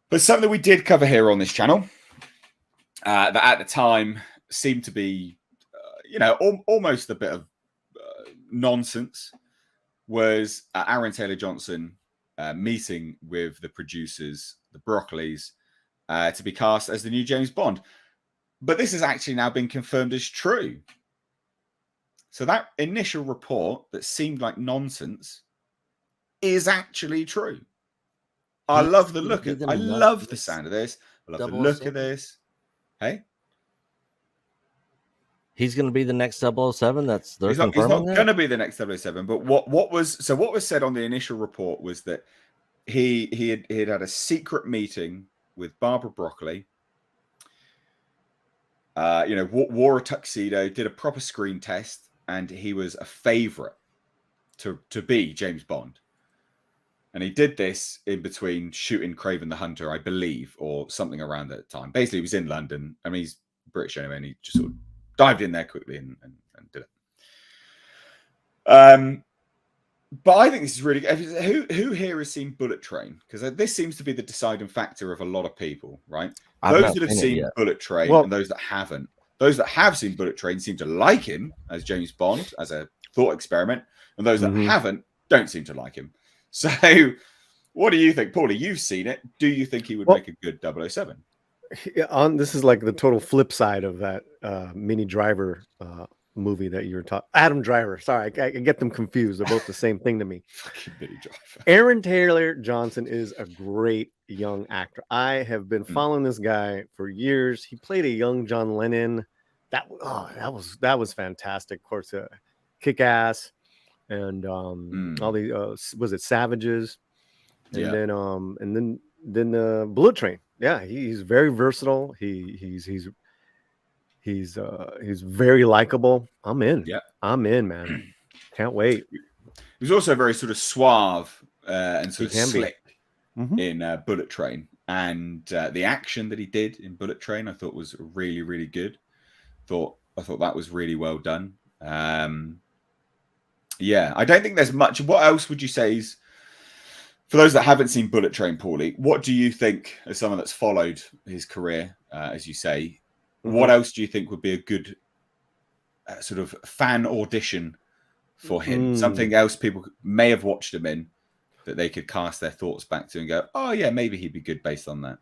But something we did cover here on this channel that at the time seemed to be, almost a bit of nonsense was Aaron Taylor Johnson meeting with the producers, the Broccolis, to be cast as the new James Bond. But this has actually now been confirmed as true. So that initial report that seemed like nonsense is actually true. I love the look of it. I love the sound of this. I love the look of this. Hey? He's going to be the next 007. He's not going to be the next 007. But what was said on the initial report was that he had a secret meeting with Barbara Broccoli. Wore a tuxedo, did a proper screen test, and he was a favorite to be James Bond. And he did this in between shooting Craven the Hunter, I believe, or something around that time. Basically, he was in London. I mean, he's British anyway, and he just sort of dived in there quickly and did it. But I think this is really good. Who here has seen Bullet Train? Because this seems to be the deciding factor of a lot of people, right? Those that have seen Bullet Train and those that haven't. Those that have seen Bullet Train seem to like him as James Bond, as a thought experiment. And those that haven't don't seem to like him. So what do you think? Paulie, you've seen it. Do you think he would make a good 007? This is like the total flip side of that Mini Driver movie that you were talking. Adam Driver. Sorry, I get them confused. They're both the same thing to me. Mini Driver. Aaron Taylor Johnson is a great young actor. I have been following this guy for years. He played a young John Lennon. That was fantastic. Of course, Kick-Ass and all the was it Savages, and then Bullet Train. Yeah, he's very versatile. He's very likable. I'm in. Yeah, I'm in, man. Can't wait. He was also very sort of suave and sort of slick in Bullet Train, and the action that he did in Bullet Train, I thought was really, really good. I thought that was really well done. Yeah, I don't think there's much. What else would you say is, for those that haven't seen Bullet Train, Paulie, what do you think, as someone that's followed his career, as you say, what else do you think would be a good sort of fan audition for him? Something else people may have watched him in that they could cast their thoughts back to and go, oh, yeah, maybe he'd be good based on that.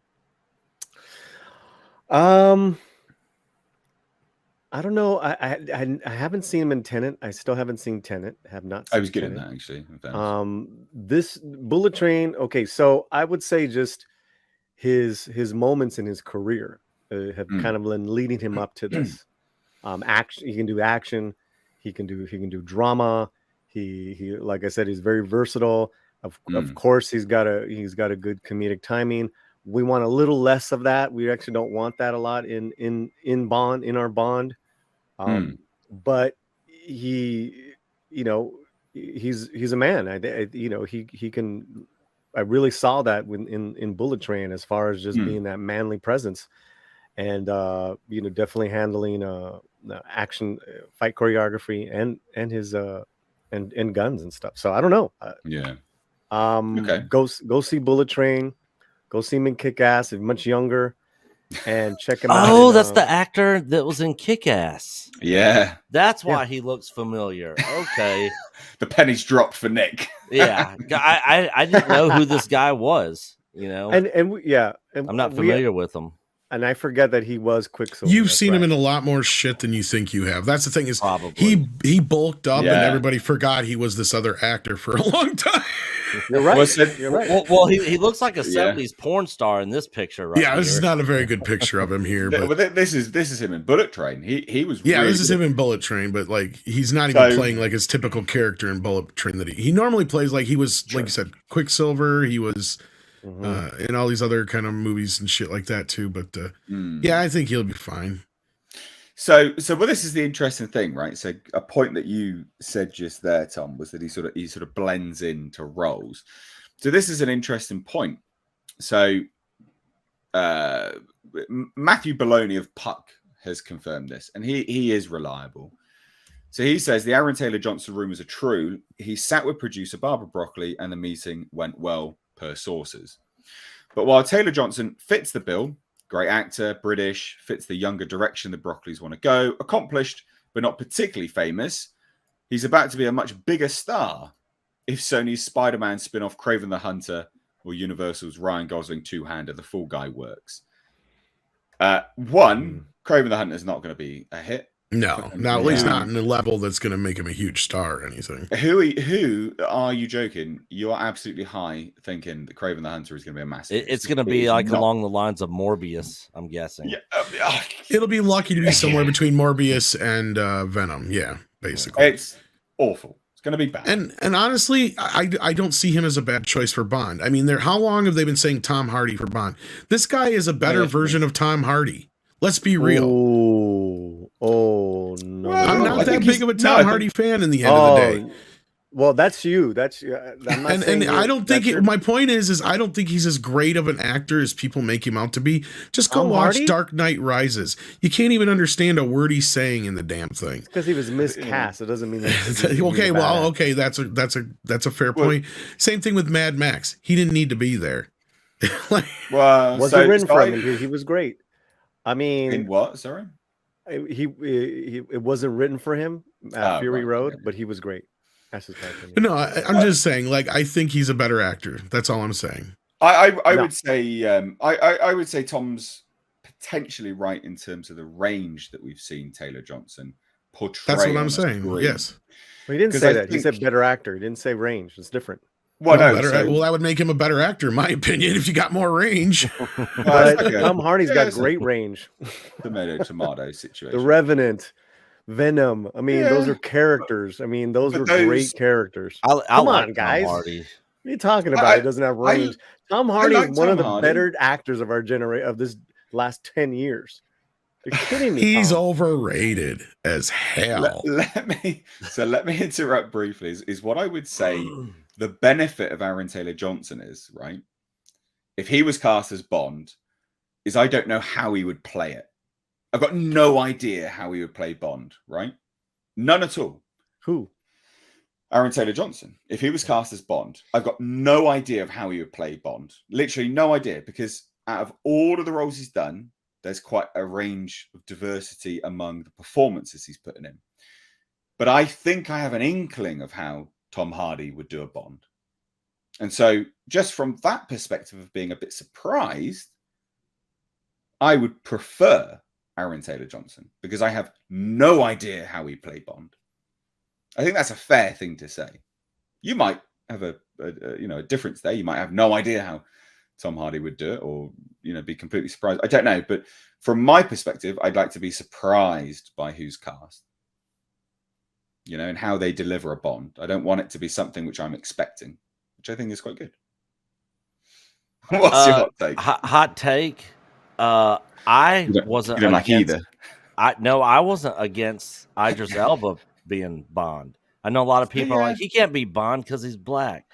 I don't know. I haven't seen him in Tenet. I still haven't seen Tenet. Have not seen I was good Tenet. in that, actually. This Bullet Train, okay, so I would say just his moments in his career have kind of been leading him up to this. Action. He can do action. He can do drama. He like I said, he's very versatile. Of course, he's got a good comedic timing. We want a little less of that. We actually don't want that a lot in Bond, in our Bond. But he's a man. He can. I really saw that in Bullet Train, as far as just being that manly presence, and definitely handling action, fight choreography, and his and guns and stuff. So I don't know. Okay. Go see Bullet Train. Go see him in Kick-Ass. He's much younger, and check him out. Oh, that's the actor that was in Kick-Ass. Yeah, that's why he looks familiar. Okay, the pennies dropped for Nick. Yeah, I didn't know who this guy was. And I'm not familiar with him. And I forget that he was Quicksilver. You've seen him in a lot more shit than you think you have. That's the thing, is probably he bulked up and everybody forgot he was this other actor for a long time. You're right. You're right. Well, he looks like a 70s porn star in this picture, right? Yeah, this is not a very good picture of him here. But this is him in Bullet Train. He was this is him in Bullet Train, but like he's not even playing like his typical character in Bullet Train that he normally plays. Like he was, like you said, Quicksilver. He was in all these other kind of movies and shit like that too. But I think he'll be fine. So this is the interesting thing, right? So a point that you said just there, Tom, was that he sort of blends into roles. So this is an interesting point. So Matthew Bologna of Puck has confirmed this, and he is reliable. So he says the Aaron Taylor Johnson rumors are true. He sat with producer Barbara Broccoli, and the meeting went well per sources. But while Taylor Johnson fits the bill, great actor, British, fits the younger direction the Broccoli's want to go, accomplished, but not particularly famous, he's about to be a much bigger star if Sony's Spider-Man spin-off Kraven the Hunter or Universal's Ryan Gosling two-hander The Fall Guy works. Kraven the Hunter is not going to be a hit. No, at least not in the level that's going to make him a huge star or anything. Who are you joking? You are absolutely high thinking that Kraven the Hunter is going to be a massive. It's going to be like along the lines of Morbius, I'm guessing. Yeah, it'll be lucky to be somewhere between Morbius and Venom. Yeah, basically. It's awful. It's going to be bad. And honestly, I don't see him as a bad choice for Bond. I mean, how long have they been saying Tom Hardy for Bond? This guy is a better version of Tom Hardy. Let's be real. Oh no! Well, I'm not that big of a Tom Hardy fan in the end of the day. Well, that's you. I'm not and I don't think my point is I don't think he's as great of an actor as people make him out to be. Just go watch Dark Knight Rises. You can't even understand a word he's saying in the damn thing. Because he was miscast. It doesn't mean that's a fair point. Same thing with Mad Max. He didn't need to be there. Wasn't written for him. He was great. I mean, in what? Sorry, it wasn't written for him. Fury Road, but he was great. That's his opinion. No, I'm just saying. Like, I think he's a better actor. That's all I'm saying. I would say I would say Tom's potentially right in terms of the range that we've seen Taylor Johnson portray. That's what I'm saying. Yes. Well, he didn't say that. He said better actor. He didn't say range. It's different. Well, that would make him a better actor, in my opinion, if you got more range. Tom Hardy's got great range. Tomato situation. The Revenant, Venom. I mean, those are characters. I mean, those were great characters. Come on, guys. What are you talking about? He doesn't have range. Tom Hardy is one of the better actors of our generation, of this last 10 years. You're kidding me. He's overrated as hell. Let me interrupt briefly. Is what I would say. The benefit of Aaron Taylor Johnson is, right, if he was cast as Bond, is I don't know how he would play it. I've got no idea how he would play Bond, right? None at all. Who? Aaron Taylor Johnson. If he was cast as Bond, I've got no idea of how he would play Bond. Literally no idea, because out of all of the roles he's done, there's quite a range of diversity among the performances he's putting in. But I think I have an inkling of how Tom Hardy would do a Bond. And so just from that perspective of being a bit surprised, I would prefer Aaron Taylor Johnson because I have no idea how he played Bond. I think that's a fair thing to say. You might have a difference there. You might have no idea how Tom Hardy would do it, or be completely surprised. I don't know, but from my perspective, I'd like to be surprised by who's cast. And how they deliver a Bond. I don't want it to be something which I'm expecting, which I think is quite good. What's your hot take? Hot take. I wasn't like either. I wasn't against Idris Elba being Bond. I know a lot of people are like, he can't be Bond because he's black.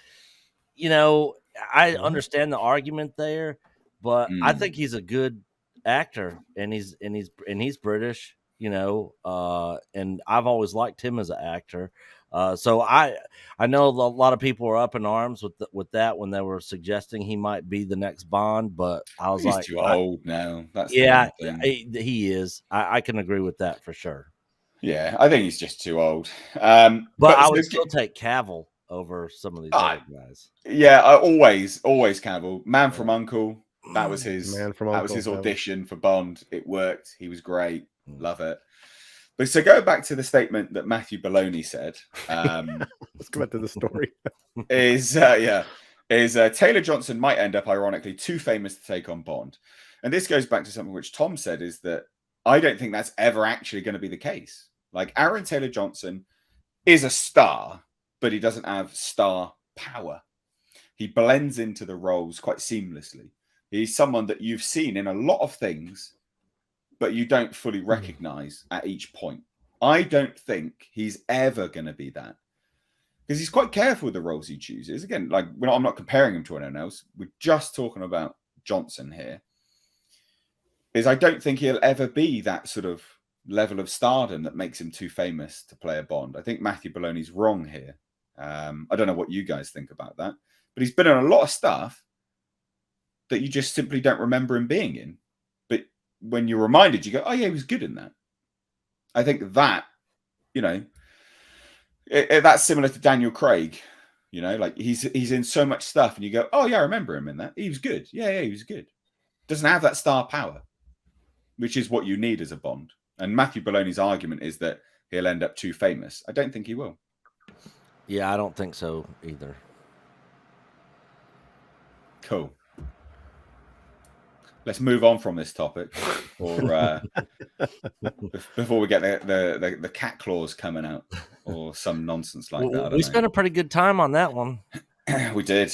I understand the argument there, but I think he's a good actor, and he's British. And I've always liked him as an actor. So I know a lot of people were up in arms with that when they were suggesting he might be the next Bond, but I was he's too old now. That's he is. I can agree with that for sure. Yeah, I think he's just too old. But I would still take Cavill over some of these other guys. Yeah, always Cavill. Man from U.N.C.L.E. That was his. That was his audition for Bond. It worked. He was great. Love it. But so go back to the statement that Matthew Bologna said. Let's go back to the story. is Taylor Johnson might end up, ironically, too famous to take on Bond. And this goes back to something which Tom said, is that I don't think that's ever actually going to be the case. Like, Aaron Taylor Johnson is a star, but he doesn't have star power. He blends into the roles quite seamlessly. He's someone that you've seen in a lot of things, but you don't fully recognize at each point. I don't think he's ever going to be that, because he's quite careful with the roles he chooses. Again, like, I'm not comparing him to anyone else. We're just talking about Johnson here. I don't think he'll ever be that sort of level of stardom that makes him too famous to play a Bond. I think Matthew Bologna's wrong here. I don't know what you guys think about that, but he's been in a lot of stuff, that you just simply don't remember him being in. But when you're reminded, you go, oh yeah, he was good in that. I think that, you know, that's similar to Daniel Craig. You know, like he's in so much stuff, and you go, oh yeah, I remember him in that. He was good. Yeah, he was good. Doesn't have that star power, which is what you need as a Bond. And Matthew Bologna's argument is that he'll end up too famous. I don't think he will. Yeah, I don't think so either. Cool. Let's move on from this topic, or before we get the cat claws coming out, or some nonsense like that. We spent a pretty good time on that one. We did.